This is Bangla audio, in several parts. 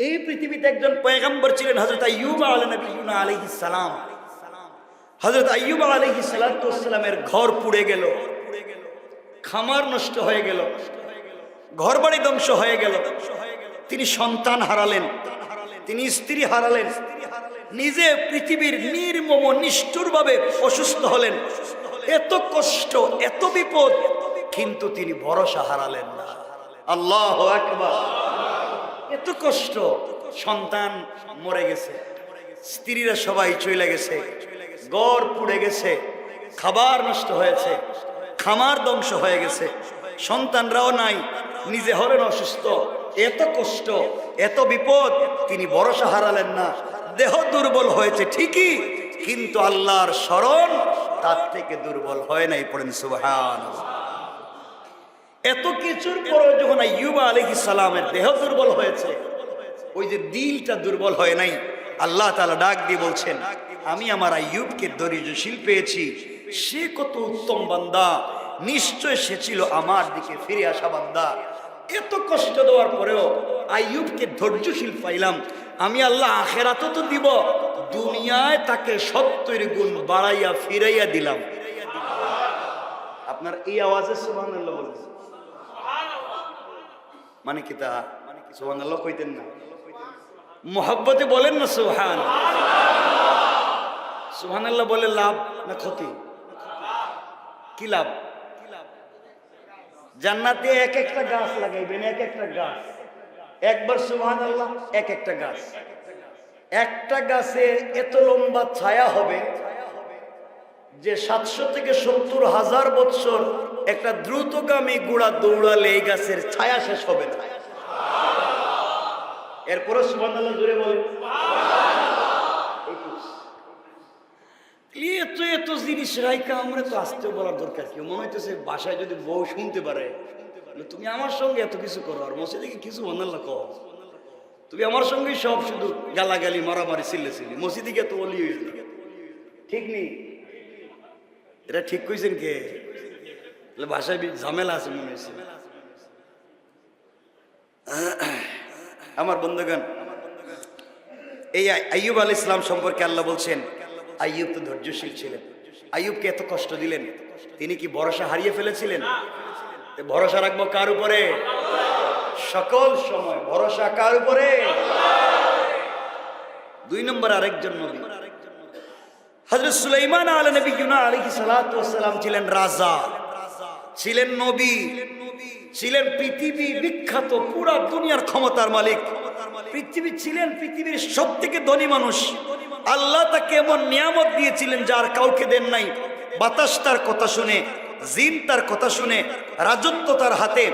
এই পৃথিবীতে একজন পয়গম্বর ছিলেন, হযরত আইয়ুব আলাইহিস সালাম। হযরত আইয়ুব আলাইহিস সালামের ঘর পুড়ে গেল, খামার নষ্ট হয়ে গেল, ঘরবাড়ি ধ্বংস হয়ে গেল, তিনি সন্তান হারালেন, তিনি স্ত্রী হারালেন, নিজে পৃথিবীর নির্মম নিষ্ঠুরভাবে অসুস্থ হলেন। এত কষ্ট, এত বিপদ, কিন্তু তিনি ভরসা হারালেন না। আল্লাহু আকবার। এত কষ্ট, সন্তান মরে গেছে, স্ত্রীরা সবাই চলে গেছে, ঘর পুড়ে গেছে, খাবার নষ্ট হয়েছে, খামার ধ্বংস হয়ে গেছে, সন্তানরাও নাই, নিজে হলেন অসুস্থ। এত কষ্ট, এত বিপদ, তিনি ভরসা হারালেন না। দেহ দুর্বল হয়েছে ঠিকই, কিন্তু আল্লাহর স্মরণ তার থেকে দুর্বল হয় নাই। পড়েন সুবহানাল্লাহ। এত কিছুর পরে যখন আইয়ুব আলাইহিস সালামের দেহ দুর্বল হয়েছে, ওই যে দিলটা দুর্বল হয় নাই, আল্লাহ তাআলা ডাক দিয়ে বলছেন, আমি আমার আইয়ুবকে ধৈর্যশীল পেয়েছি। সে কত উত্তম বান্দা, নিশ্চয় সে ছিল আমার দিকে ফিরে আসা বান্দা। এত কষ্ট দেওয়ার পরেও আইয়ুবকে ধৈর্যশীল পাইলাম। আমি আল্লাহ আখিরাতে তো দিব, দুনিয়ায় তাকে 70 গুণ বাড়াইয়া ফিরাইয়া দিলাম। আপনার এই আওয়াজে সুবহানাল্লাহ বলুন। মানে কি তা সুবহানাল্লাহ কইতেন না? মুহাব্বতে বলেন না সুবহানাল্লাহ। সুবহানাল্লাহ বলে লাভ না ক্ষতি? কি লাভ? জান্নাতে এক একটা গাছ লাগাইবেন, এক একটা গাছ, একবার সুবহানাল্লাহ, এক একটা গাছ, একটা গাছে এত লম্বা ছায়া হবে যে 700 থেকে 70,000 বছর একটা দ্রুতগামী ঘোড়া দৌড়ালে এই গাছের ছায়া শেষ হবে না। এরপরে সুবহানাল্লাহ জোরে বলেন। এত জিনিস রাইকা আমরা তো আসতে বলার দরকার কি? মনে হইতেছে বাসায় যদি বউ শুনতে পারে, তুমি আমার সঙ্গে এত কিছু করো আর মসজিদে কিছু সুবহানাল্লাহ কও, তুমি আমার সঙ্গে সব শুধু গালাগালি মারামারি চিল্লাচিল্লি, মসজিদে গিয়ে তো অলি হইল, ঠিক নেই? এটা ঠিক কইছেন কে? বাসায় ঝামেলা আছে মনে হয়েছে। আমার বন্ধুগণ, এই আইয়ুব আলাইহিস সালাম সম্পর্কে আল্লাহ বলছেন, আইয়ুব তো ধৈর্যশীল ছিলেন। আইয়ুবকে এত কষ্ট দিলেন, তিনি কি ভরসা হারিয়ে ফেলেছিলেন? ভরসা রাখবো কার উপরে? সকল সময় ভরসা কার উপরে? 2 নম্বর আরেকজন নবী হযরত সুলাইমান আলাইহিস সালাম ছিলেন রাজা, ছিলেন নবী, ছিলেন পৃথিবী বিখ্যাত, পুরা দুনিয়ার ক্ষমতার মালিক। পৃথিবীর সবথেকে ধনী মানুষ। আল্লাহ তাকে এমন নিয়ামত দিয়েছিলেন যার কাউকে দেন নাই। বাতাস তার কথা শুনে, জিন তার কথা শুনে, রাজত্ব তার হাতে,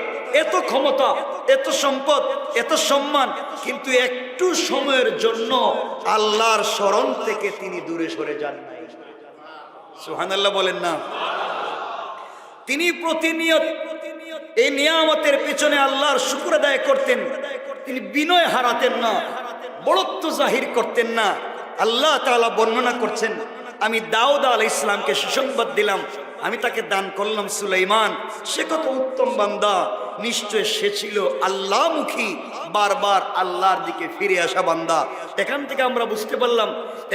এত ক্ষমতা, এত সম্পদ, এত সম্মান, কিন্তু একটু সময়ের জন্য আল্লাহর স্মরণ থেকে তিনি দূরে সরে যান নাই। সুবহানাল্লাহ বলেন না? তিনি প্রতিনিয়ত এই নিয়ামতের পেছনে আল্লাহর শুকর আদায় করতেন। তিনি বিনয় হারাতেন না, বড়ত্ব জাহির করতেন না। আল্লাহ তাআলা বর্ণনা করছেন, আমি দাউদ আলাইহিস সালামকে সুসংবাদ দিলাম, আমি তাকে দান করলাম সুলাইমান। সে কত উত্তম বান্দা, নিশ্চয় সে ছিল আল্লাহমুখী, বারবার আল্লাহর দিকে ফিরে আসা বান্দা। এখান থেকে আমরা বুঝতে পারলাম,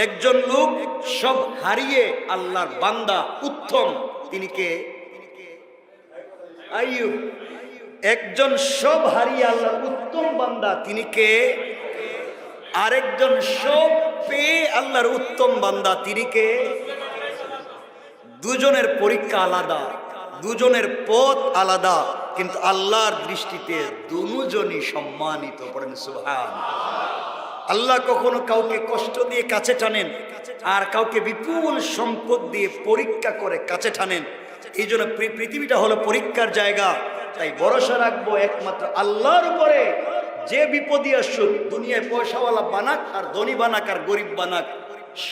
একজন লোক সব হারিয়ে আল্লাহর বান্দা, উত্তম, তিনি কে? আইয়ুব। একজন সব হারিয়ে আল্লাহর উত্তম বান্দা, তিনি কে? আরেকজন সব পেয়ে আল্লাহর উত্তম বান্দা, তিনি কে? দুজনের পরীক্ষা আলাদা, দুজনের পথ আলাদা, কিন্তু আল্লাহর দৃষ্টিতে দুজনই সম্মানিত। পড়েন সুবহানাল্লাহ। আল্লাহ কখনো কাউকে কষ্ট দিয়ে কাছে টানেন, আর কাউকে বিপুল সম্পদ দিয়ে পরীক্ষা করে কাছে টানেন। এই জন্য পৃথিবীটা হলো পরীক্ষার জায়গা। তাই ভরসা রাখবো একমাত্র আল্লাহর উপরে। যে বিপদী আসুক, দুনিয়ায় পয়সাওয়ালা বানাক আর ধনী বানাক আর গরিব বানাক,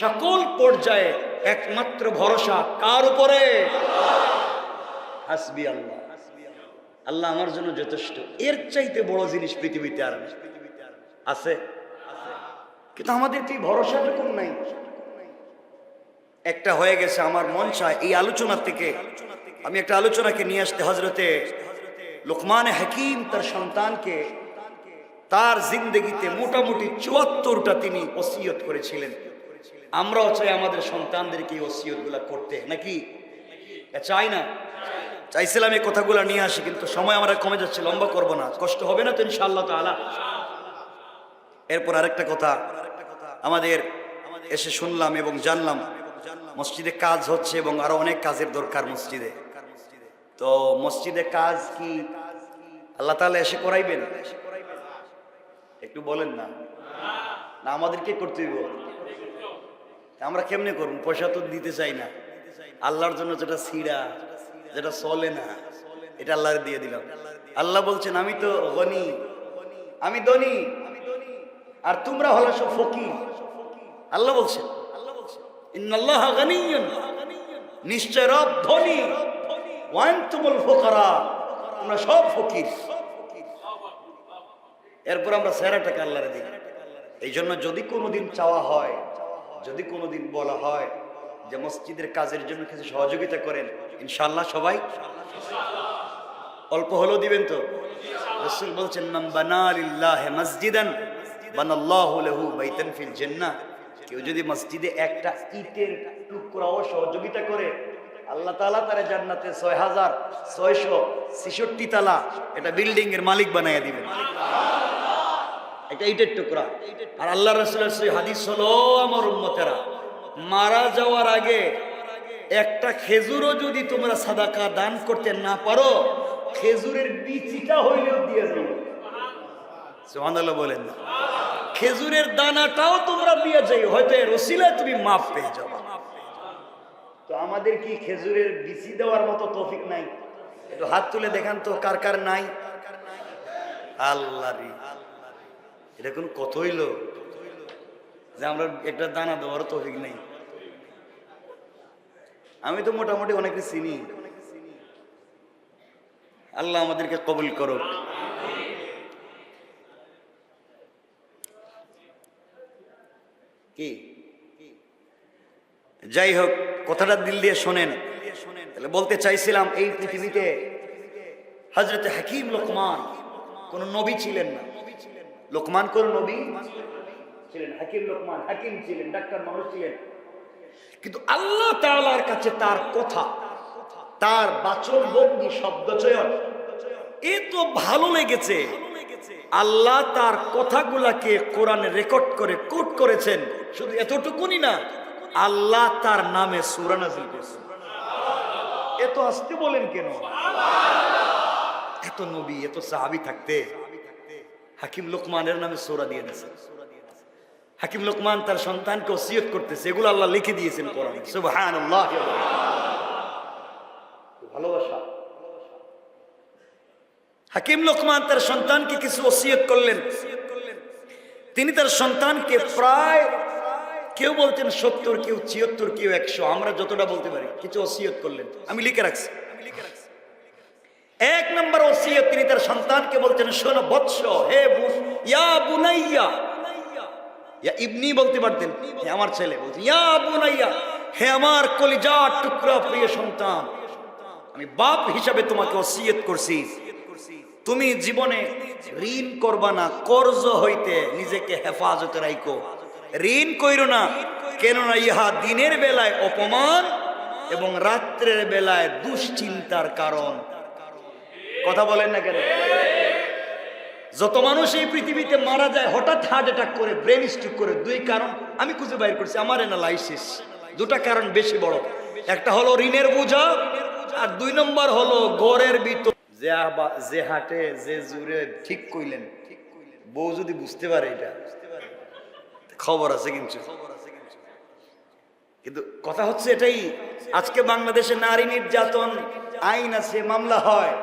সকল পর্যায়ে একমাত্র ভরসা কার উপরে? হাসবি আল্লাহ, আল্লাহ আমার জন্য যথেষ্ট। এর চাইতে বড় জিনিস পৃথিবীতে আর আছে? কিন্তু আমাদের কি ভরসা যখন নাই, একটা হয়ে গেছে। আমার মন চায় এই আলোচনা থেকে আমি একটা আলোচনাকে নিয়ে আসতে। হযরতে লুকমান হাকিম তার সন্তানকে তার জিন্দেগিতে মোটামুটি 74টা তিনি ওসিয়ত করেছিলেন। আমরাও চাই আমাদের সন্তানদেরকে এই ওসিয়তগুলা করতে, নাকি চাই না? চাইছিলাম এই কথাগুলো নিয়ে আসি, কিন্তু সময় আমরা কমে যাচ্ছে, লম্বা করব না, কষ্ট হবে না তো ইনশাআল্লাহ তাআলা। এরপর আরেকটা কথা আমাদের এসে শুনলাম এবং জানলাম, মসজিদে কাজ হচ্ছে এবং আরো অনেক কাজের দরকার মসজিদে। তো মসজিদে কাজ কি আল্লাহ তাআলা এসে করাইবেন? একটু বলেন না। না আমাদেরকে করতে হইব? আমরা কেমনে করব? পয়সা তো দিতে চাই না। আল্লাহর জন্য যেটা ছিড়া, যেটা চলে না, এটা আল্লাহর দিয়ে দিলাম। আল্লাহ বলছেন আমি তো গনি, আমি ধনী, আর তোমরা হলো সব ফকির। আল্লাহ বলছেন ইন্নাল্লাহা গানিয়্যুন, নিশ্চয় রব ধনী, ওয়া আনতুমুল ফুকারা, তোমরা সব ফকির। এরপর আমরা সেরা টাকা আল্লাহরে দিই। এই জন্য যদি কোনোদিন চাওয়া হয়, যদি কোনোদিন বলা হয় যে মসজিদের কাজের জন্য কিছু সহযোগিতা করেন, ইনশাআল্লাহ সবাই অল্প হলেও দিবেন তো। রাসূল বলছেন মান বানা লিল্লাহি মসজিদান বানাল্লাহু লাহু বাইতান ফিল জান্নাহ, কেউ যদি মসজিদে একটা ইটের টুকরাও সহযোগিতা করে, আল্লাহ তাআলা তার জান্নাতে 6666 তালা এটা বিল্ডিং এর মালিক বানাইয়া দিবেন। এটা ইটের টুকরা। আর আল্লাহ রাসূলের সেই হাদিস হলো, আমার উম্মতেরা মারা যাওয়ার আগে একটা খেজুরও যদি তোমরা সাদাকা দান করতে না পারো, খেজুরের বীজটা হইলেও দিয়ে যাবে। সুবহানাল্লাহ বলেন না? খেজুরের দানাটাও তোমরা দিয়ে যাই, হয়তো এর ওসিলায় তুমি মাফ পেয়ে যাবে। তো আমাদের কি খেজুরের বীজ দেওয়ার মতো তৌফিক নাই? একটু হাত তুলে দেখান তো কার কার নাই। আল্লাহ রে, এটা কোন কত হইল যে আমরা একটা দানা দেওয়ার তৌফিক নেই? আমি তো মোটামুটি অনেকে চিনি। আল্লাহ আমাদেরকে কবুল করুক। কি যাই হোক, কথাটা দিল দিয়ে শোনেন। তাহলে বলতে চাইছিলাম, এই পৃথিবীতে হযরত হাকিম লোকমান কোন নবী ছিলেন না। লোকমান কোন নবী ছিলেন? হাকিম লোকমান হাকিম ছিলেন, ডাক্তার মানুষ ছিলেন। কিন্তু আল্লাহ তাআলার কাছে তার কথা, তার বাচন ভঙ্গি, শব্দ চয়ন এত ভালো লেগেছে, আল্লাহ তার কথাগুলাকে কোরআনে রেকর্ড করে কোট করেছেন। শুধু এতটুকুনি না, আল্লাহ তার নামে সূরা নাযিল করেছেন। এত আসতে বলেন কেন? এত নবী, এত সাহাবী থাকতে হাকিম লোকমানের নামে সূরা দিয়ে দিয়েছেন। হাকিম লোকমান তার সন্তানকে ওসিয়ত করতেছে, এগুলো আল্লাহ লিখে দিয়েছেন কোরআনে। সুবহানাল্লাহ। ভালোবাসা। হাকিম লোকমান তার সন্তানকে কিছু ওসিয়ত করলেন। তিনি তার সন্তানকে প্রায়, কেউ বলতেন 70, কেউ 76, কেউ 100, আমরা যতটা বলতে পারি, কিছু ওসিয়ত করলেন। আমি লিখে রাখছি। 1 নম্বর ওসিয়ত, তিনি তার সন্তানকে বলতেন, শোনো বৎস, হে ইয়া বুনাইয়া, ইয়া ইবনি বলতে পারতেন, হে আমার ছেলে, বলতেন ইয়া বুনাইয়া, হে আমার কলিজার টুকরা প্রিয় সন্তান, আমি বাপ হিসাবে তোমাকে ওসিয়ত করছি, তুমি জীবনে ঋণ করবা না, কর্জ হইতে নিজেকে হেফাজতে রাখো। ঋণ কইরো না, কেননা ইহা দিনের বেলায় অপমান এবং রাত্রের বেলায় দুশ্চিন্তার কারণ। কথা বলেন না কেন? যত মানুষ এই পৃথিবীতে মারা যায় হঠাৎ হার্ট অ্যাটাক করে, ব্রেন স্ট্রোক করে, 2 কারণ আমি খুঁজে বাইর করছি, আমার অ্যানালাইসিস। 2টা কারণ বেশি বড়। একটা হলো ঋণের বোঝা, আর 2 নম্বর হলো ঘরের ভিতর যে হাটে যে জুড়ে ঠিক কইলেন, বউ যদি বুঝতে পারে এটা খবর আছে। কিন্তু কথা হচ্ছে এটাই, আজকে বাংলাদেশে নারী নির্যাতন আইন আছে, মামলা হয়।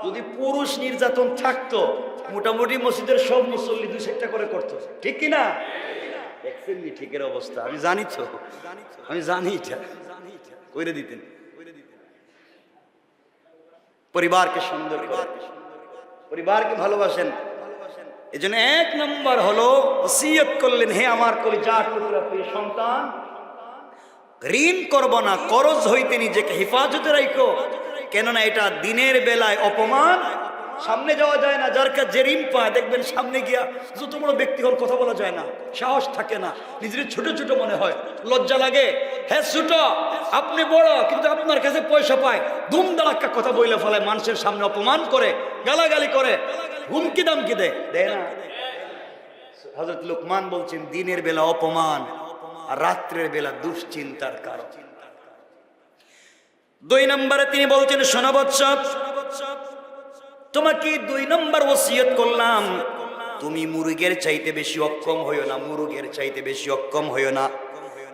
যদি পুরুষ নির্যাতন থাকতো, মোটামুটি মসজিদের সব মুসল্লি 2-1টা করে করতো, ঠিক কিনা? দেখছেন নি ঠিকের অবস্থা? আমি জানি তো, আমি জানি এটা কইরে দিতেন। পরিবারকে সুন্দর করে, পরিবারকে ভালোবাসেন। এই জন্য 1 নম্বর হলো ওসিয়ত করলেন, হে আমার কলিজার টুকরা প্রিয় সন্তান, ঋণ করব না, কর্জ হইতে নিজেকে হেফাজতে রাখো, কেননা এটা দিনের বেলায় অপমান সামনে যাওয়া যায় না, যার কাছে যে ঋণ পায় দেখবেন সামনে গিয়া যত বড় ব্যক্তি হল কথা বলা যায় না, সাহস থাকে না, নিজের ছোট ছোট মনে হয়, লজ্জা লাগে। হ্যাঁ ছোট, আপনি বড়, কিন্তু আপনার কাছে পয়সা পায়, ধুমধাড়াক্কা কথা বইলে ফেলায়, মানুষের সামনে অপমান করে, গালাগালি করে, হুমকি দামকি দেয় না। হযরত লুকমান বলছেন দিনের বেলা অপমান আর রাত্রের বেলা দুশ্চিন্তার কারণ। 2 নম্বরে তিনি বলছেন শোনো বৎস, তোমাকে 2 নম্বর ওসিয়ত করলাম, তুমি মুরগের চাইতে বেশি অক্ষম হইও না, মুরগের চাইতে বেশি অক্ষম হইও না।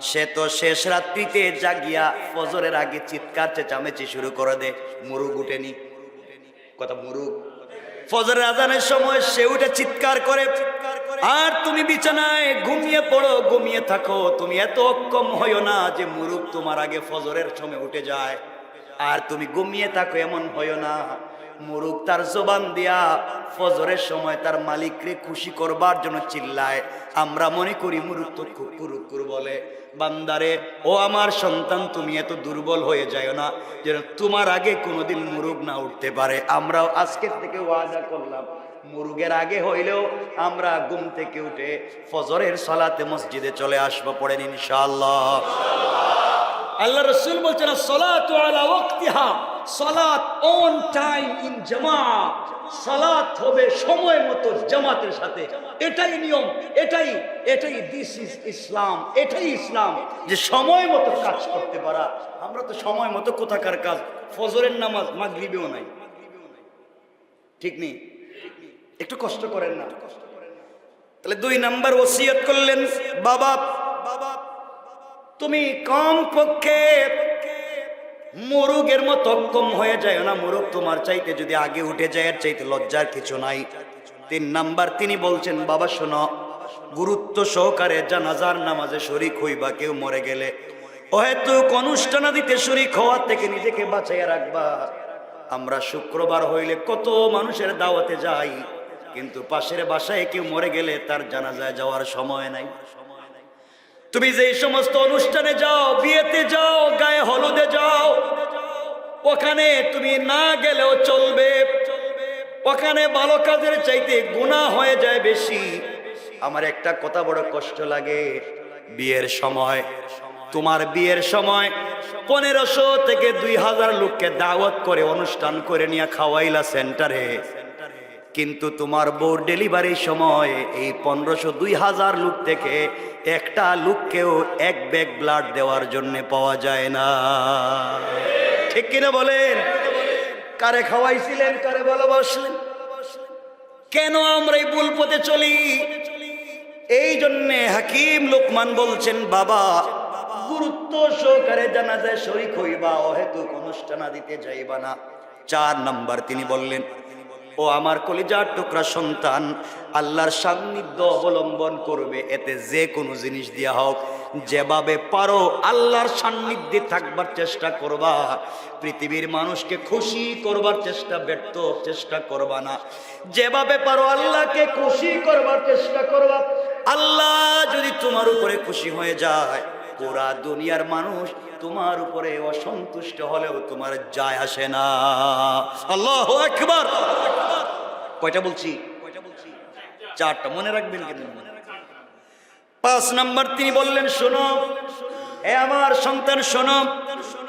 সে তো শেষ রাত্রিতে জাগিয়া ফজরের আগে চিৎকার চেঁচামেচি শুরু করে দে, মুরগ উঠেনি, কথা মুরগ, ফজরের আজানের সময় সে উঠে চিৎকার করে, আর তুমি বিছানায় ঘুমিয়ে পড়ো, ঘুমিয়ে থাকো। তুমি এত অক্ষম হইও না যে মুরগ তোমার আগে ফজরের সময় উঠে যায়, আর তুমি ঘুমিয়ে থাকো এমন হইও না মুরগ তার জবান দিয়া ফজরের সময় তার মালিককে খুশি করবার জন্য চিল্লায়। আমরা মনে করি মুরগ তো কুকুর বলে। বান্দারে, ও আমার সন্তান, তুমি এত দুর্বল হয়ে যায় না যেন তোমার আগে কোনোদিন মুরগ না উঠতে পারে। আমরাও আজকের থেকে ওয়াদা করলাম, মুরগের আগে হইলেও আমরা ঘুম থেকে উঠে ফজরের সালাতে মসজিদে চলে আসবো, পড়েন ইনশাআল্লাহ। আল্লাহ রাসূল বলছেন সালাতু আলা ওয়াক্তিহা, সালাত অন টাইম ইন জামাত, সালাত হবে সময় মতো জামাতের সাথে। এটাই নিয়ম, এটাই দিস ইজ ইসলাম, এটাই ইসলাম, যে সময় মতো কাজ করতে পারা। আমরা তো সময় মতো কোথাকার কাজ, ফজরের নামাজ মাগরিবেও নাই, ঠিক নেই, একটু কষ্ট করেন না। তাহলে 2 নম্বর ওসিয়ত করলেন, বাবা তুমি কম পক্ষে মুরগের মতো অক্ষম হয়ে যায় না, মুরগ তোমার চাইতে যদি আগে উঠে যায়, এর চাইতে লজ্জার কিছু নাই। 3 নাম্বার তিনি বলছেন, বাবা শোনো, গুরুত্ব সহকারে জানাজার নামাজে শরীক হইবা। কেউ মরে গেলে অহেতুক অনুষ্ঠান দিতে শরীক হওয়ার থেকে নিজেকে বাঁচাইয়া রাখবা। আমরা শুক্রবার হইলে কত মানুষের দাওয়াতে যাই, কিন্তু পাশের বাসায় কেউ মরে গেলে তার জানাজায় যাওয়ার সময় নাই। তুমি যে সমস্ত অনুষ্ঠানে যাও, বিয়েতে যাও, গায়ে হলুদে যাও, ওখানে তুমি না গেলেও চলবে, ওখানে ভালো কাজের চাইতে গুনাহ হয়ে যায় বেশি। আমার একটা কথা বড় কষ্ট লাগে, বিয়ের সময়, তোমার বিয়ের সময় 1500 থেকে 2000 লোককে দাওয়াত করে অনুষ্ঠান করে নিয়ে খাওয়াইলা সেন্টারে, কিন্তু তোমার বউর ডেলিভারির সময় এই 1500-2000 লোক থেকে একটা লোককেও 1 ব্যাগ ব্লাড দেওয়ার জন্য পাওয়া যায় না, ঠিক কিনা বলেন? কারে খাওয়াইছিলেন, কারে ভালোবাসলেন? কেন আমরা এই ভুল পথে চলি? এই জন্যে হাকিম লোকমান বলছেন, বাবা গুরুত্ব সহকারে জানাজায় শরীক হইবা, অহেতুক অনুষ্ঠান দিতে যাইবা না। 4 নাম্বার তিনি বললেন, ও আমার কলিজার টুকরা সন্তান, আল্লাহর সান্নিধ্য অবলম্বন করবে, এতে যে কোনো জিনিস দিয়া হোক, যেভাবে পারো আল্লাহর সান্নিধ্যে থাকবার চেষ্টা করবা। পৃথিবীর মানুষকে খুশি করবার ব্যর্থ চেষ্টা করবা না, যেভাবে পারো আল্লাহকে খুশি করবার চেষ্টা করবা। আল্লাহ যদি তোমার উপরে খুশি হয়ে যায়, পুরা দুনিয়ার মানুষ তোমার উপরে অসন্তুষ্ট হলেও তোমার যায় আসে না। আল্লাহু আকবার। কয়টা বলছি? 4টা, মনে রাখবেন কিন্তু। 5 নাম্বার তিনি বললেন, শোনো এ আমার সন্তান, শোনো,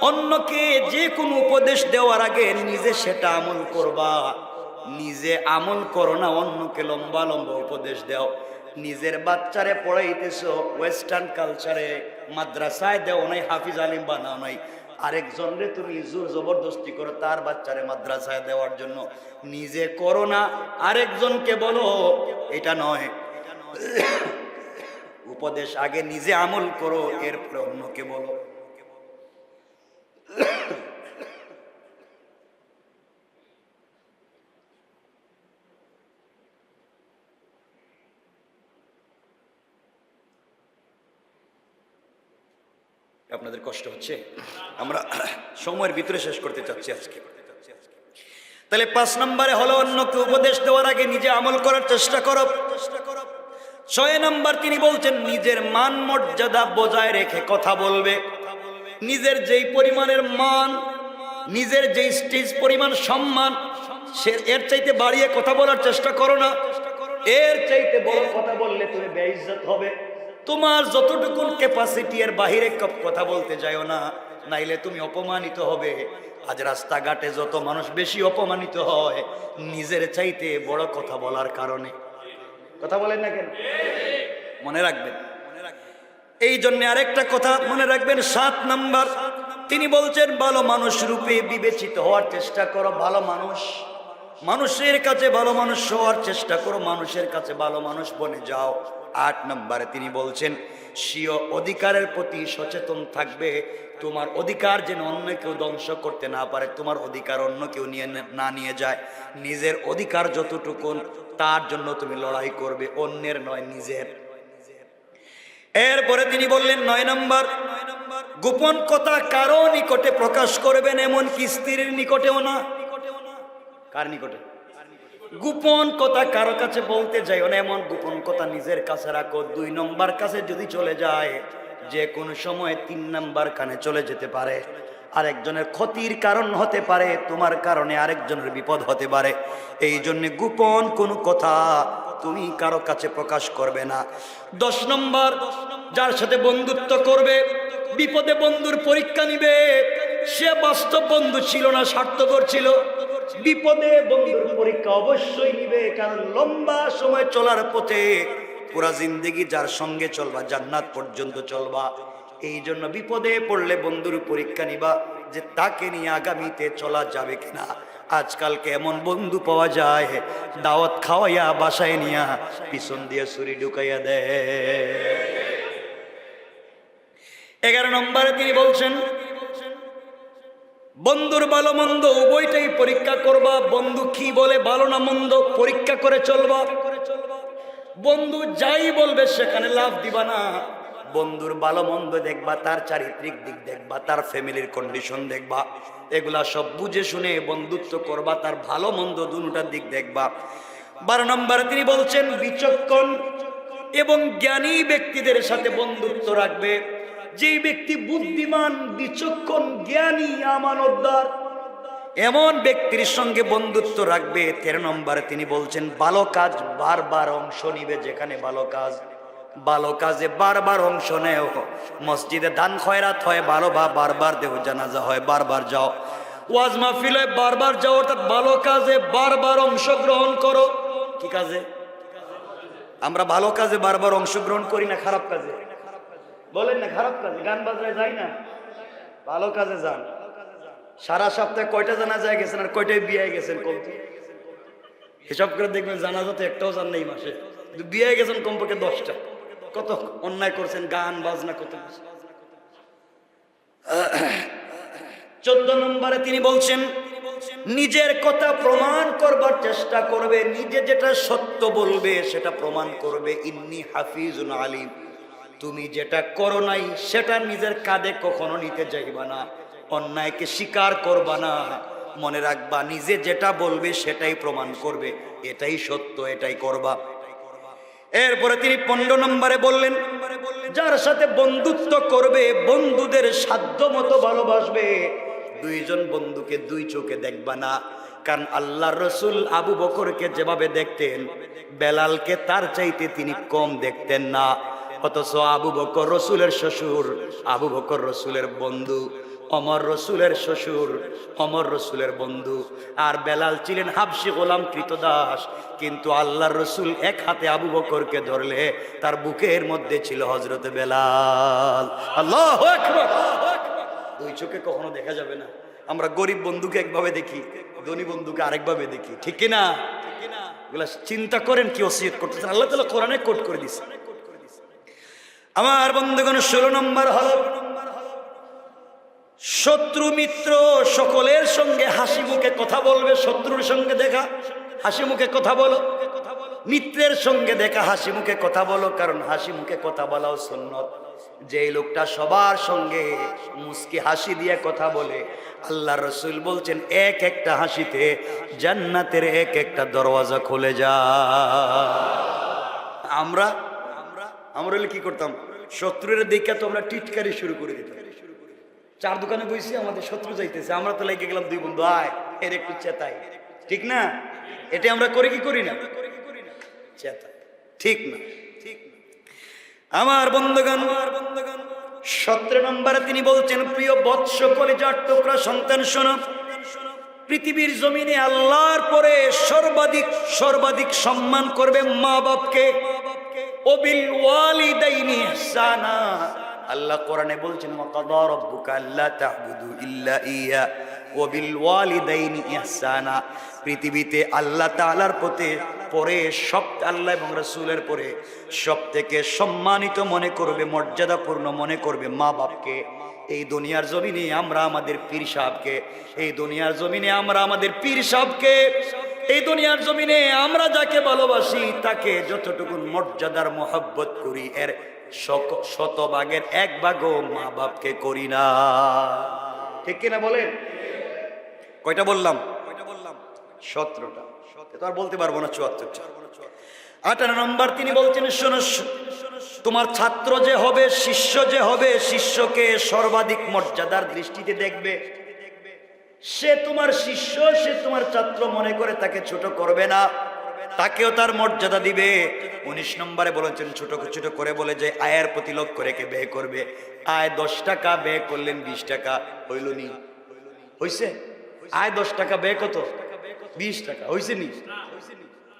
অন্যকে যে কোনো উপদেশ দেওয়ার আগে নিজে সেটা আমল করবা। নিজে আমল করো না, অন্যকে লম্বা লম্বা উপদেশ দাও। নিজের বাচ্চারে পড়াইতেছো ওয়েস্টার্ন কালচারে, মাদ্রাসায় দেও নাই, হাফিজ আলিম বানাও নাই, আরেকজনরে তুমি জোর জবরদস্তি করো তার বাচ্চারে মাদ্রাসায় দেওয়ার জন্য। নিজে করো না, আরেকজনকে বলো, এটা নয়। উপদেশ আগে নিজে আমল করো, এরপরে অন্যকে বলো। আপনাদের কষ্ট হচ্ছে? আমরা সময়ের ভিতরে শেষ করতে চাচ্ছি আজকে। তাহলে 5 নম্বরে হলো, অন্যকে উপদেশ দেওয়ার আগে নিজে আমল করার চেষ্টা করো। 6 নম্বর তিনি বলছেন, নিজের মান মর্যাদা বজায় রেখে কথা বলবে। নিজের যেই পরিমাণের মান, নিজের যেই স্টেজ পরিমাণ সম্মান, সে এর চাইতে বাড়িয়ে কথা বলার চেষ্টা করো না। এর চাইতে বড় কথা বললে তুমি বেইজ্জত হবে। তোমার যতটুকু ক্যাপাসিটি এর বাহিরে কথা বলতে যাও না, নাইলে তুমি অপমানিত হবে। আজ রাস্তাঘাটে যত মানুষ বেশি অপমানিত হয় নিজের চাইতে বড় কথা বলার কারণে। কথা বলেন না কেন? মনে রাখবেন। এই জন্য আরেকটা কথা মনে রাখবেন, 7 নাম্বার তিনি বলছেন ভালো মানুষ রূপে বিবেচিত হওয়ার চেষ্টা করো। ভালো মানুষ, মানুষের কাছে ভালো মানুষ হওয়ার চেষ্টা করো, মানুষের কাছে ভালো মানুষ বনে যাও। 8 নম্বরে তিনি বলছেন স্বীয় অধিকারের প্রতি সচেতন থাকবে। তোমার অধিকার যেন অন্য কেউ ধ্বংস করতে না পারে, তোমার অধিকার অন্য কেউ নিয়ে যায়। নিজের অধিকার যতটুকু তার জন্য তুমি লড়াই করবে, অন্যের নয়, নিজের। এরপরে তিনি বললেন 9 নম্বর, গোপন কথা কারো নিকটে প্রকাশ করবেন, এমনকি স্ত্রীর নিকটেও না। কার নিকটে? গোপন কথা কারো কাছে বলতে যাইও না, এমন গোপন কথা নিজের কাছে রাখো। 2 নম্বর কাছে যদি চলে যায়, যে কোনো সময় 3 নম্বর কানে চলে যেতে পারে, আরেকজনের ক্ষতির কারণ হতে পারে, তোমার কারণে আরেকজনের বিপদ হতে পারে। এই জন্য গোপন কোনো কথা তুমি কারো কাছে প্রকাশ করবে না। 10 নম্বর, যার সাথে বন্ধুত্ব করবে বিপদে বন্ধুর পরীক্ষা নিবে। সে বাস্তব বন্ধু ছিল না, স্বার্থপর ছিল। বিপদে বন্ধুর পরীক্ষা অবশ্যই নিবে, কারণ লম্বা সময় চলার পথে পুরা জিন্দেগি যার সঙ্গে চলবা, জান্নাত পর্যন্ত চলবা। এই জন্য বিপদে পড়লে বন্ধুর পরীক্ষা নিবা যে তাকে নিয়ে আগামীতে চলা যাবে কিনা। আজকালকে এমন বন্ধু পাওয়া যায়, দাওয়াত খাওয়াইয়া বাসায় নিয়া পিছন দিয়ে ছুরি ঢুকাইয়া দেয়। 11 নম্বরে তিনি বলছেন বন্ধুর ভালো মন্দ উভয়টাই পরীক্ষা করবা। বন্ধু কি বলে, ভালো না মন্দ, পরীক্ষা করে চলবা। বন্ধু যাই বলবে সেখানে লাভ দিবা না। বন্ধুর ভালো মন্দ দেখবা, তার চারিত্রিক দিক দেখবা, তার ফ্যামিলির কন্ডিশন দেখবা, এগুলা সব বুঝে শুনে বন্ধুত্ব করবা, তার ভালো মন্দ দুটার দিক দেখবা। 12 নম্বরে তিনি বলছেন বিচক্ষণ এবং জ্ঞানী ব্যক্তিদের সাথে বন্ধুত্ব রাখবে। যে ব্যক্তি বুদ্ধিমান, বিচক্ষণ, জ্ঞানী, আমানতদার, এমন ব্যক্তির সঙ্গে বন্ধুত্ব রাখবে। 13 নম্বরে তিনি বলছেন ভালো কাজ বারবার অংশ নিবে। যেখানে ভালো কাজে বারবার অংশ নেও। মসজিদে দান খয়রাত হয়, ভালো বারবার দেহ জানাজা হয়, বারবার যাও। ওয়াজ মাহফিল হয়, বারবার যাও। অর্থাৎ ভালো কাজে বারবার অংশগ্রহণ করো। কি কাজে? আমরা ভালো কাজে বারবার অংশগ্রহণ করি না, খারাপ কাজে বলেন না? খারাপ কাজে গান বাজনায় যাই না, ভালো কাজে যান। সারা সপ্তাহে কয়টা জানাজায় গেছেন আর কয়টায় বিয়ে গেছেন? কমতে হিসাব করে দেখবেন জানাজা তো একটাও যান নাই মাসে, বিয়ে গেছেন কমপক্ষে 10টা। কত অন্যায় করছেন, গান বাজনা কত। 14 নম্বরে তিনি বলছেন নিজের কথা প্রমাণ করবার চেষ্টা করবে। নিজে যেটা সত্য বলবে সেটা প্রমাণ করবে। ইন্নী হাফিজুন আলিম, তুমি যেটা করো নাই সেটা নিজের কাঁধে কখনো নিতে যাইবা না, অন্যায়কে স্বীকার করবা না। মনে রাখবা নিজে যেটা বলবে সেটাই প্রমাণ করবে, এটাই সত্য, এটাই করবা। এরপরে তিনি 15 নম্বরে বললেন যার সাথে বন্ধুত্ব করবে বন্ধুদের সাধ্য মতো ভালোবাসবে। 2 জন বন্ধুকে 2 চোখে দেখবা না। কারণ আল্লাহর রসুল আবু বকরকে যেভাবে দেখতেন, বেলালকে তার চাইতে তিনি কম দেখতেন না। অথচ আবু বকর রসুলের শ্বশুর, আবু বকর রসুলের বন্ধু, অমর রসুলের শ্বশুর, অমর রসুলের বন্ধু। আর বেলাল ছিলেন হাবশি গোলাম কৃতদাস। কিন্তু আল্লাহর রসুল এক হাতে আবু বকরকে ধরলে তার বুকের মধ্যে ছিল হযরতে বেলাল। আল্লাহু আকবার। 2 চোখে কখনো দেখা যাবে না। আমরা গরিব বন্ধুকে একভাবে দেখি, ধনী বন্ধুকে আরেকভাবে দেখি, ঠিক কিনা? এগুলা চিন্তা করেন কি ওসিয়ত করতেছেন। আল্লাহ তাআলা কোরআনে কোট করে দিয়েছে। আমার বন্ধুগণ 16 নম্বর হলো শত্রু মিত্র সকলের সঙ্গে হাসি মুখে কথা বলবে। শত্রুর সঙ্গে দেখা হাসি মুখে কথা বলো, মিত্রের সঙ্গে দেখা হাসি মুখে কথা বলো। কারণ হাসি মুখে কথা বলাও সুন্নত। যে লোকটা সবার সঙ্গে মুস্কি হাসি দিয়ে কথা বলে, আল্লাহ রসুল বলছেন এক একটা হাসিতে জান্নাতের এক একটা দরওয়াজা খুলে যায়। আমরা কি করতাম? শত্রুর দিকে তো আমরা টিটকারি শুরু করে দিতাম। 4 দোকানে বসি, আমাদের শত্রু যাইতেছে, আমরা তো লেগে গেলাম 2 বন্ধু, আয় এর একটু চেতাই, ঠিক না? এটা আমরা করি কি করি না? ঠিক না? আমার বন্ধুগণ, 17 নম্বরে তিনি বলছেন, প্রিয় বৎস কলিজার টুকরা সন্তান শোনো, পৃথিবীর জমিনে আল্লাহর পরে সর্বাধিক সম্মান করবে মা বাপকে। ওবিল ওয়ালিদাইনি ইহসানা, আল্লাহ কোরআনে বলছেন, ওয়াকাদা রাব্বুকা আল্লা তা'বুদু ইল্লা ইয়া ওয়াবিল ওয়ালিদাইনি ইহসানা। পৃথিবীতে আল্লাহ তাআলার পরে সব, আল্লাহ এবং রাসূলের পরে সবথেকে সম্মানিত মনে করবে, মর্যাদাপূর্ণ মনে করবে মা বাপকে। এই দুনিয়ার জমিনে আমরা আমাদের পীর সাহেবকে, এই দুনিয়ার জমিনে আমরা আমাদের পীর সাহেবকে, এই দুনিয়ার জমিনে আমরা যাকে ভালোবাসি তাকে যতটুকু মর্যাদার মহব্বত করি, এর শতভাগের 1 ভাগও মা বাপকে করি না। ঠিক কিনা বলেন? কয়টা বললাম? 17টা। তো আর বলতে পারবো না 74টা। 18 নম্বর তিনি বলছেন, শোনো, তোমার ছাত্র যে হবে, শিষ্য যে হবে, শিষ্যকে সর্বাধিক মর্যাদার দৃষ্টিতে দেখবে। সে তোমার শিষ্য, সে তোমার ছাত্র মনে করে তাকে ছোট করবে না, তাকেও তার মর্যাদা দিবে। 19 নম্বরে বলেছেন, ছোট ছোট করে বলে যে আয়ের প্রতি লক্ষ্য রেখে ব্যয় করবে। আয় 10 টাকা, ব্যয় করলেন 20 টাকা, হইল নি? হইছে? আয় 10 টাকা, ব্যয় কত? 20 টাকা, হইছে নি?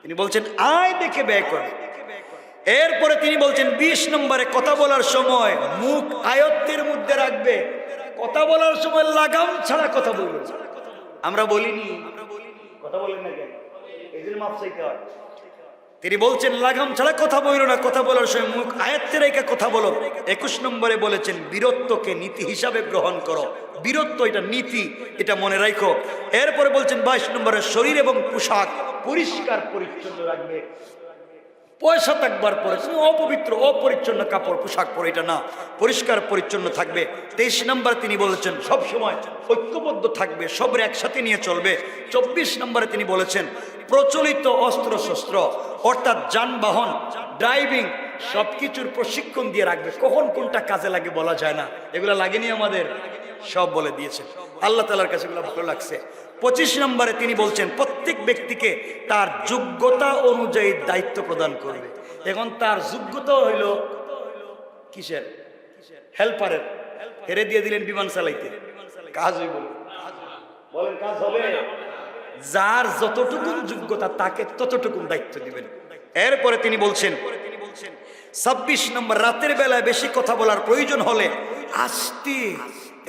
তিনি বলছেন আয় দেখে ব্যয় করবে। এরপরে তিনি বলছেন 20 নম্বরে কথা বলার সময় মুখ আয়ত্তের মধ্যে রাখবে। কথা বলার সময় লাগাম ছাড়া কথা বলবে। আমরা বলিনি, কথা বলেন না কেন? এই জন্য মাপ চাইতে হয়। তিনি বলছেন লাগাম ছাড়া কথা বলো না, কথা বলার সময় মুখ আয়ত্তে রেখে কথা বলো। 21 নম্বরে বলেছেন বীরত্বকে নীতি হিসাবে গ্রহণ করো। বীরত্ব এটা নীতি, এটা মনে রাখো। এরপরে বলছেন 22 নম্বরে শরীর এবং পোশাক পরিষ্কার পরিচ্ছন্ন রাখবে। পয়সা থাকবার পরে তুমি অপবিত্র অপরিচ্ছন্ন কাপড় পোশাক পরে এটা না, পরিষ্কার পরিচ্ছন্ন থাকবে। 23 নম্বরে তিনি বলেছেন সবসময় ঐক্যবদ্ধ থাকবে, সবরে একসাথে নিয়ে চলবে। 24 নম্বরে তিনি বলেছেন প্রচলিত অস্ত্র শস্ত্র অর্থাৎ যানবাহন, ড্রাইভিং সবকিছুর প্রশিক্ষণ দিয়ে রাখবে। কখন কোনটা কাজে লাগে বলা যায় না, এগুলো লাগেনি আমাদের, সব বলে দিয়েছে। আল্লাহ তাআলার কাছে এগুলো ভালো লাগছে। 25 নম্বরে তিনি বলছেন প্রত্যেক ব্যক্তিকে তার যোগ্যতা অনুযায়ী দায়িত্ব প্রদান করবে। এখন তার যোগ্যতা হইল কিসের? হেল্পারের। হেরে দিয়ে দিলেন বিমান চালাইতে, কাজ হইব? বলেন কাজ হবে? যার যতটুকু যোগ্যতা তাকে ততটুকু দায়িত্ব দিবেন। এরপরে তিনি বলছেন 26 নম্বর, রাতের বেলায় বেশি কথা বলার প্রয়োজন হলে আস্তে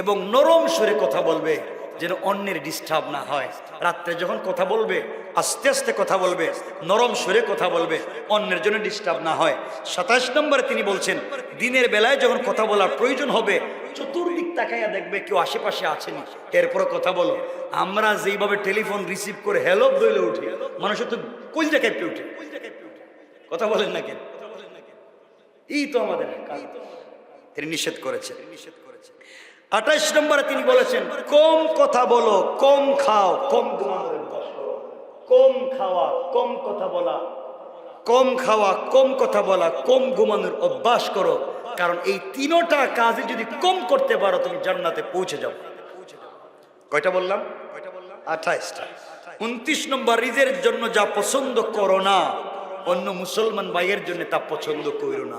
এবং নরম সুরে কথা বলবে, যেন অন্যের ডিস্টার্ব না হয়। রাত্রে যখন কথা বলবে আস্তে আস্তে কথা বলবে, নরম সুরে কথা বলবে, অন্যের জন্য ডিস্টার্ব না হয়। 27 নম্বরে তিনি বলছেন দিনের বেলায় যখন কথা বলার প্রয়োজন হবে চতুর্দিক তাকাইয়া দেখবে কেউ আশেপাশে আছেনি, এরপর কথা বলো। আমরা যেইভাবে টেলিফোন রিসিভ করে হ্যালো বলে উঠি, মানুষের তো কলজা কেঁপে উঠে। কথা বলেন না কেন? এই তো আমাদের কাজ। তিনি নিষেধ করেছে। 28 নম্বরে তিনি বলেছেন কম কথা বলো, কম খাও, কম ঘুমানোর অভ্যাস করো। কম খাওয়া, কম কথা বলা, কম খাওয়া, কম কথা বলা, কম ঘুমানোর অভ্যাস করো। কারণ এই তিনটা কাজে যদি কম করতে পারো তুমি জান্নাতে পৌঁছে যাও। কয়টা বললাম? 28টা। 29 নম্বর, নিজের জন্য যা পছন্দ করো না অন্য মুসলমান ভাইয়ের জন্য তা পছন্দ করো না।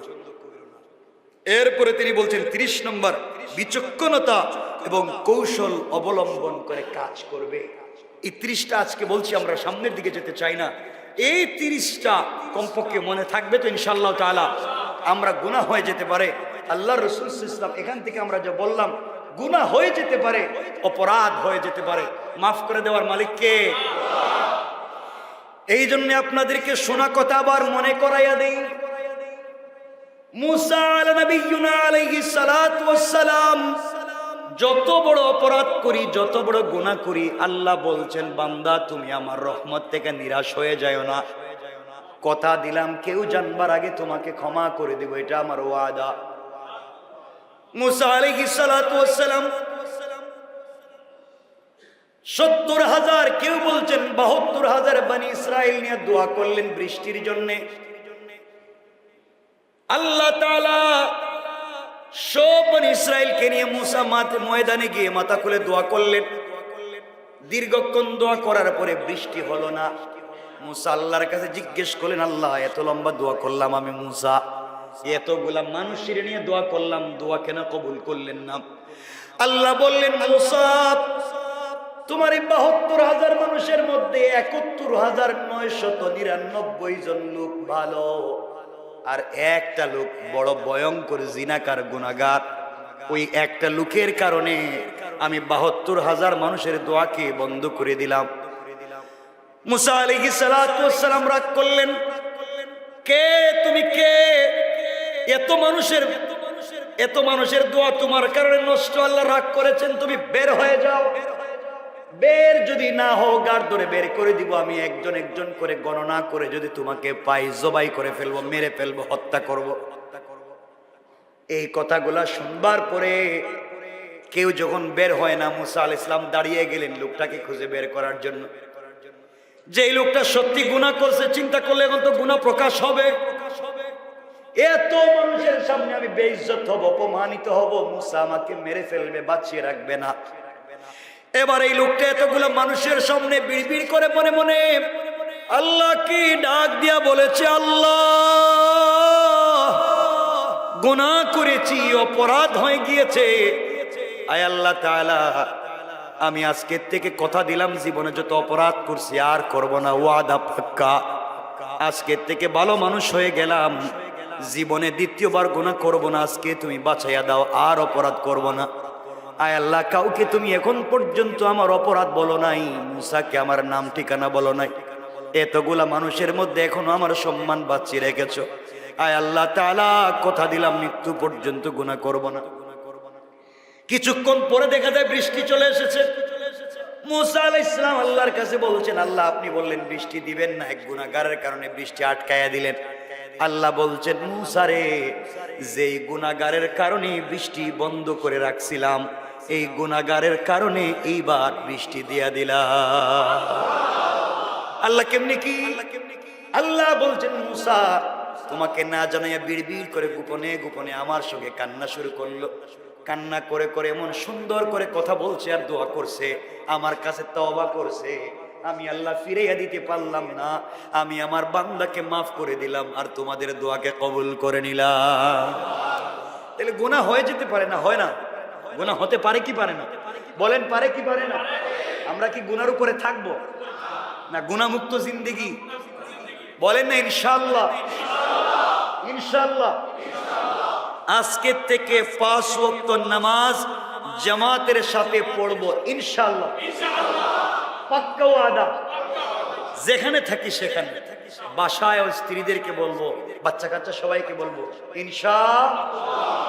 এরপরে তিনি বলছেন 30 নম্বর, বিচক্ষণতা এবং কৌশল অবলম্বন করে কাজ করবে। এই 30টা আজকে বলছি, আমরা সামনের দিকে যেতে চাই না। এই 30টা কমপক্ষে মনে থাকবে তো ইনশাআল্লাহ তাআলা। আমরা গুনাহ হয়ে যেতে পারে, আল্লাহর রাসূল সাল্লাল্লাহু আলাইহি ওয়াসাল্লাম এখান থেকে আমরা যা বললাম গুনাহ হয়ে যেতে পারে, অপরাধ হয়ে যেতে পারে, মাফ করে দেওয়ার মালিক কে? এই জন্য আপনাদেরকে শোনা কথা আবার মনে করাইয়া দেই। মুসা আলাইহিস সালাতু ওয়াস সালাম যত বড় অপরাধ করি, যত বড় গুনাহ করি, আল্লাহ বলছেন বান্দা তুমি আমার রহমত থেকে নিরাশ হয়ে যাও না। কথা দিলাম কেউ জানবার আগে তোমাকে ক্ষমা করে দেব, এটা আমার ওয়াদা। মুসা আলাইহিস সালাতু ওয়াস সালাম 70,000, কেউ বলছেন 72,000 বনি ইসরাইল নিয়ে দোয়া করলেন বৃষ্টির জন্যে। আল্লাহ তাআলা সব বনি ইসরাইলকে নিয়ে মুসা ময়দানে গিয়ে মাথা খুলে দোয়া করলেন। দীর্ঘক্ষণ দোয়া করার পরে বৃষ্টি হলো না। মুসা আল্লাহর কাছে জিজ্ঞেস করলেন, আল্লাহ এত লম্বা দোয়া করলাম আমি মুসা, এতগুলা মানুষের নিয়ে দোয়া করলাম, দোয়া কেন কবুল করলেন না? আল্লাহ বললেন, মুসা তোমার এই ৭২,০০০ মানুষের মধ্যে ৭১,৯৯৯ জন লোক ভালো, আর একটা লোক বড় ভয়ঙ্কর জিনাকার গুনাহগার। ওই একটা লোকের কারণে আমি ৭২,০০০ মানুষের দোয়াকে বন্ধ করে দিলাম। মুসা আলাইহিস সালাতু ওয়াস সালাম রাগ করলেন, কে তুমি, কে? এত মানুষের দোয়া তোমার কারণে নষ্ট, আল্লাহ রাগ করেছেন, তুমি বের হয়ে যাও। বের যদি না হও গাড় ধরে বের করে দিব, আমি একজন একজন করে গণনা করে যদি তোমাকে পাই জবাই করে ফেলবো, মেরে ফেলবো, হত্যা করব। এই কথাগুলা শুনবার পরে কেউ যখন বের হয় না, মুসা আলাইহিস সালাম দাঁড়িয়ে গেলেন লোকটাকে খুঁজে বের করার জন্য। যেই লোকটা সত্যি গুনাহ করছে, চিন্তা করলে এখন তো গুনাহ প্রকাশ হবে, এত মানুষের সামনে আমি বেইজ্জত হব, অপমানিত হব, মুসা আমাকে মেরে ফেলবে, বাঁচিয়ে রাখবে না। এবার এই লোকটা এতগুলো মানুষের সামনে বিড়বিড় করে মনে মনে আল্লাহ কি ডাক দিয়া বলেছে, আল্লাহ গুনাহ করেছি, অপরাধ হয়ে গিয়েছে, আয় আল্লাহ তাআলা আমি আজকের থেকে কথা দিলাম জীবনে যত অপরাধ করছি আর করব না, ওয়াদা পাক্কা, আজকের থেকে ভালো মানুষ হয়ে গেলাম, জীবনে দ্বিতীয়বার গুনাহ করব না, আজকে তুমি বাঁচাইয়া দাও, আর অপরাধ করব না। আয় আল্লাহ কাউকে তুমি এখন পর্যন্ত আমার অপরাধ বলো নাই, মুসাকে আমার নাম ঠিকানা বলো নাই, এতগুলা মানুষের মধ্যে এখনো আমার সম্মান বাঁচিয়ে রেখেছো, আয় আল্লাহ তাআলা কথা দিলাম মৃত্যু পর্যন্ত গুনাহ করব না। কিছুক্ষণ পরে দেখা যায় বৃষ্টি চলে এসেছে। মুসা আলাইহিস সালাম আল্লাহর কাছে বলছেন, আল্লাহ আপনি বললেন বৃষ্টি দিবেন না, এক গুনাহগারের কারণে বৃষ্টি আটকায়া দিলেন। আল্লাহ বলছেন, মুসা রে, যেই গুনাহগারের কারণে বৃষ্টি বন্ধ করে রাখছিলাম, এই গুনাহগারের কারণে এইবার বৃষ্টি দিয়া দিলাম। আল্লাহ কেমনি কি? আল্লাহ বলছেন, মুসা তোমাকে না জানাইয়া বিড়বিড় করে গোপনে গোপনে আমার সঙ্গে কান্না শুরু করলো। কান্না করে করে এমন সুন্দর করে কথা বলছে আর দোয়া করছে, আমার কাছে তওবা করছে, আমি আল্লাহ ফিরাইয়া দিতে পারলাম না, আমি আমার বান্দাকে মাফ করে দিলাম আর তোমাদের দোয়াকে কবুল করে নিলাম। তাহলে গুনাহ হয়ে যেতে পারে না? হয় না? গুনাহ হতে পারে কি পারে না? বলেন পারে কি পারে না? আমরা কি গুনার উপরে থাকবো না গুনাহমুক্ত জিন্দেগি? বলেন না ইনশাআল্লাহ? ইনশাআল্লাহ আজকে থেকে 5 ওয়াক্ত নামাজ জামাতের সাথে পড়বো ইনশাআল্লাহ, পাক্কা ওয়াদা। যেখানে থাকি সেখানে, বাসায় স্ত্রীদেরকে বলবো, বাচ্চা কাচ্চা সবাইকে বলবো ইনশাআল্লাহ।